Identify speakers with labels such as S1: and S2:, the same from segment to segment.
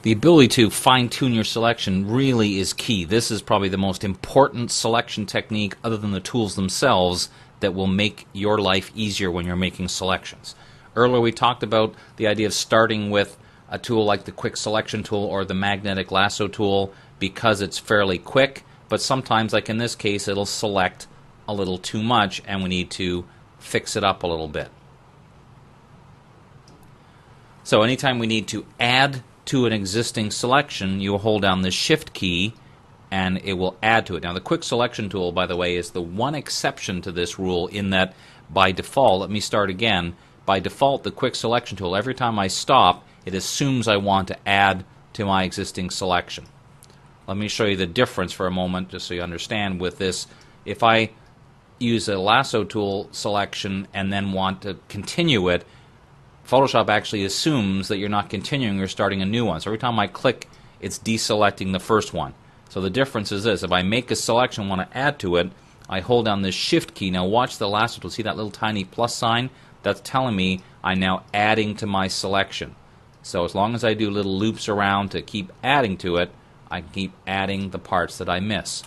S1: The ability to fine-tune your selection really is key. This is probably the most important selection technique, other than the tools themselves, that will make your life easier when you're making selections. Earlier we talked about the idea of starting with a tool like the Quick Selection tool or the Magnetic Lasso tool because it's fairly quick, but sometimes, like in this case, it'll select a little too much and we need to fix it up a little bit. So anytime we need to add to an existing selection, you will hold down the Shift key and it will add to it. Now the Quick Selection tool, by the way, is the one exception to this rule in that by default, let me start again, by default the Quick Selection tool, every time I stop, it assumes I want to add to my existing selection. Let me show you the difference for a moment just so you understand with this. If I use a lasso tool selection and then want to continue it, Photoshop actually assumes that you're not continuing, you're starting a new one. So every time I click, it's deselecting the first one. So the difference is this: if I make a selection, want to add to it, I hold down this Shift key. Now watch the lasso tool. See that little tiny plus sign? That's telling me I'm now adding to my selection. So as long as I do little loops around to keep adding to it, I can keep adding the parts that I miss.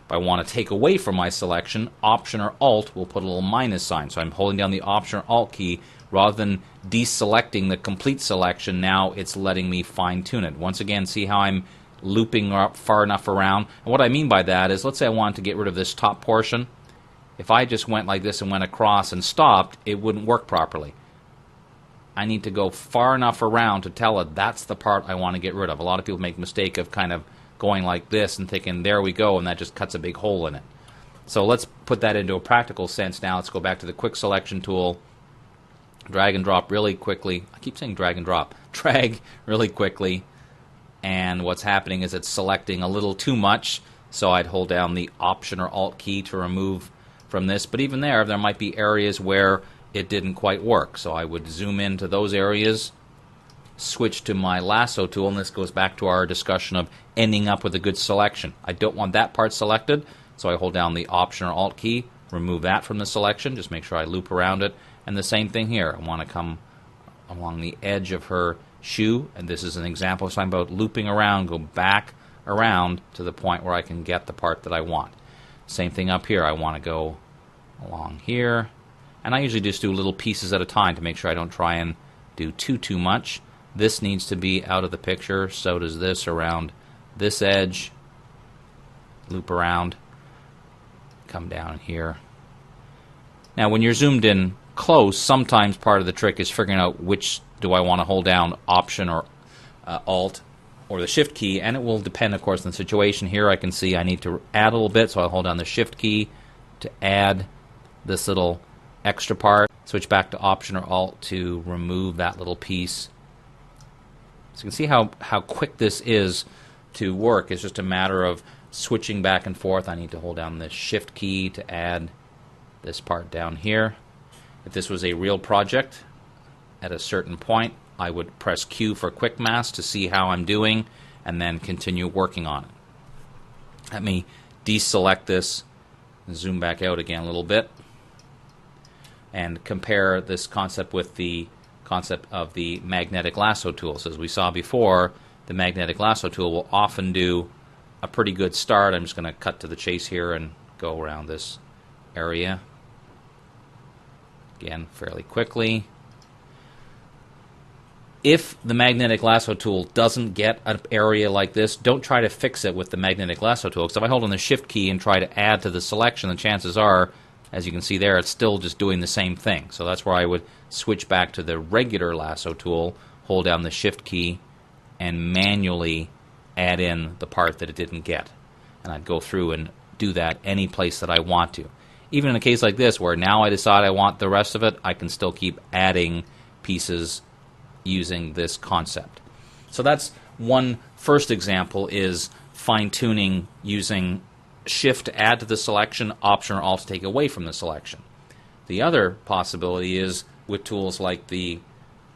S1: If I want to take away from my selection, Option or Alt will put a little minus sign. So I'm holding down the Option or Alt key. Rather than deselecting the complete selection, now it's letting me fine-tune it. Once again, see how I'm looping up far enough around? And what I mean by that is, let's say I wanted to get rid of this top portion. If I just went like this and went across and stopped, it wouldn't work properly. I need to go far enough around to tell it that's the part I want to get rid of. A lot of people make the mistake of kind of going like this and thinking, there we go, and that just cuts a big hole in it. So let's put that into a practical sense now. Let's go back to the Quick Selection tool. Drag and drop really quickly. I keep saying drag and drop. Drag really quickly, and what's happening is it's selecting a little too much, so I'd hold down the Option or Alt key to remove from this. But even there might be areas where it didn't quite work, so I would zoom into those areas, switch to my lasso tool, and this goes back to our discussion of ending up with a good selection. I don't want that part selected, so I hold down the Option or Alt key, remove that from the selection, just make sure I loop around it. And the same thing here. I want to come along the edge of her shoe, and this is an example of something about looping around, go back around to the point where I can get the part that I want. Same thing up here. I want to go along here, and I usually just do little pieces at a time to make sure I don't try and do too much. This needs to be out of the picture, so does this around this edge. Loop around, come down here. Now when you're zoomed in close, sometimes part of the trick is figuring out which do I want to hold down, Option or Alt or the Shift key, and it will depend, of course, on the situation. Here I can see I need to add a little bit, so I'll hold down the Shift key to add this little extra part. Switch back to Option or Alt to remove that little piece. So you can see how quick this is to work. It's just a matter of switching back and forth. I need to hold down the Shift key to add this part down here. If this was a real project, at a certain point, I would press Q for Quick Mask to see how I'm doing, and then continue working on it. Let me deselect this, and zoom back out again a little bit, and compare this concept with the concept of the Magnetic Lasso tool. So as we saw before, the Magnetic Lasso tool will often do a pretty good start. I'm just going to cut to the chase here and go around this area. Again, fairly quickly. If the Magnetic Lasso tool doesn't get an area like this, don't try to fix it with the Magnetic Lasso tool, because if I hold on the Shift key and try to add to the selection, the chances are, as you can see there, it's still just doing the same thing. So that's where I would switch back to the regular lasso tool, hold down the Shift key, and manually add in the part that it didn't get. And I'd go through and do that any place that I want to. Even in a case like this, where now I decide I want the rest of it, I can still keep adding pieces using this concept. So that's one first example, is fine-tuning using Shift to add to the selection, Option or Alt to take away from the selection. The other possibility is with tools like the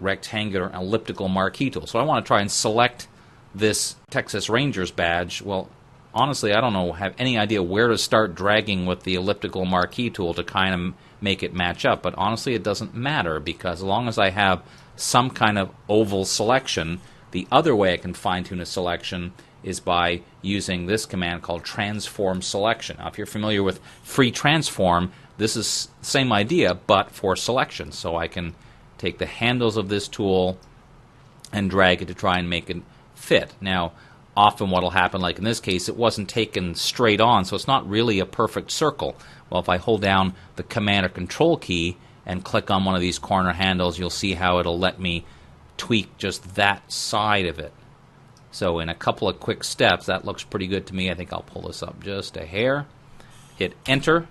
S1: rectangular and elliptical marquee tool. So I want to try and select this Texas Rangers badge. Well, honestly, I don't have any idea where to start dragging with the elliptical marquee tool to kind of make it match up. But honestly, it doesn't matter, because as long as I have some kind of oval selection, The other way I can fine-tune a selection is by using this command called transform selection. Now, if you're familiar with free transform, this is the same idea, but for selection. So I can take the handles of this tool and drag it to try and make it fit. Now, often what will happen, like in this case, it wasn't taken straight on, so it's not really a perfect circle. Well, if I hold down the Command or Control key and click on one of these corner handles, you'll see how it'll let me tweak just that side of it. So in a couple of quick steps, that looks pretty good to me. I think I'll pull this up just a hair. Hit Enter,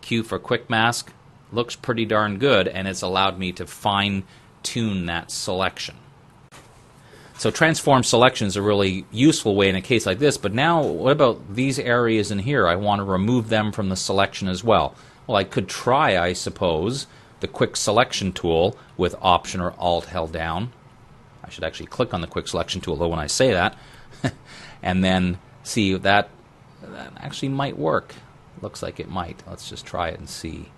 S1: Q for Quick Mask. Looks pretty darn good, and it's allowed me to fine-tune that selection. So transform selection is a really useful way in a case like this, but now what about these areas in here? I want to remove them from the selection as well. Well, I could try, I suppose, the Quick Selection tool with Option or Alt held down. I should actually click on the Quick Selection tool, though, when I say that, and then see if that actually might work. Looks like it might. Let's just try it and see.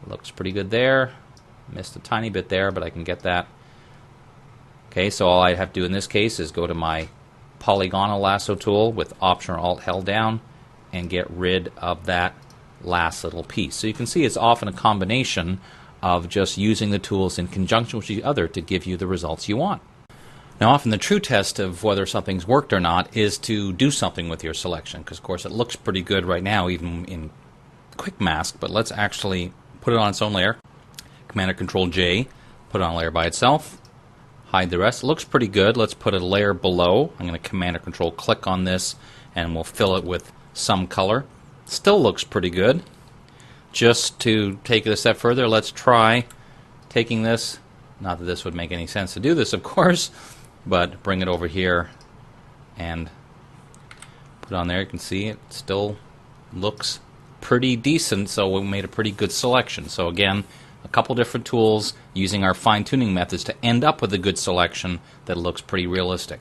S1: Looks pretty good there. Missed a tiny bit there, but I can get that. Okay, so all I have to do in this case is go to my polygonal lasso tool with Option or Alt held down and get rid of that last little piece. So you can see it's often a combination of just using the tools in conjunction with each other to give you the results you want. Now, often the true test of whether something's worked or not is to do something with your selection, because of course it looks pretty good right now even in Quick Mask, but let's actually put it on its own layer. Command or Control J, put it on a layer by itself, hide the rest. It looks pretty good. Let's put a layer below. I'm going to Command or Control click on this and we'll fill it with some color. Still looks pretty good. Just to take it a step further, let's try taking this, not that this would make any sense to do this, of course, but bring it over here and put it on there. You can see it still looks pretty decent, so we made a pretty good selection. So again, a couple different tools using our fine-tuning methods to end up with a good selection that looks pretty realistic.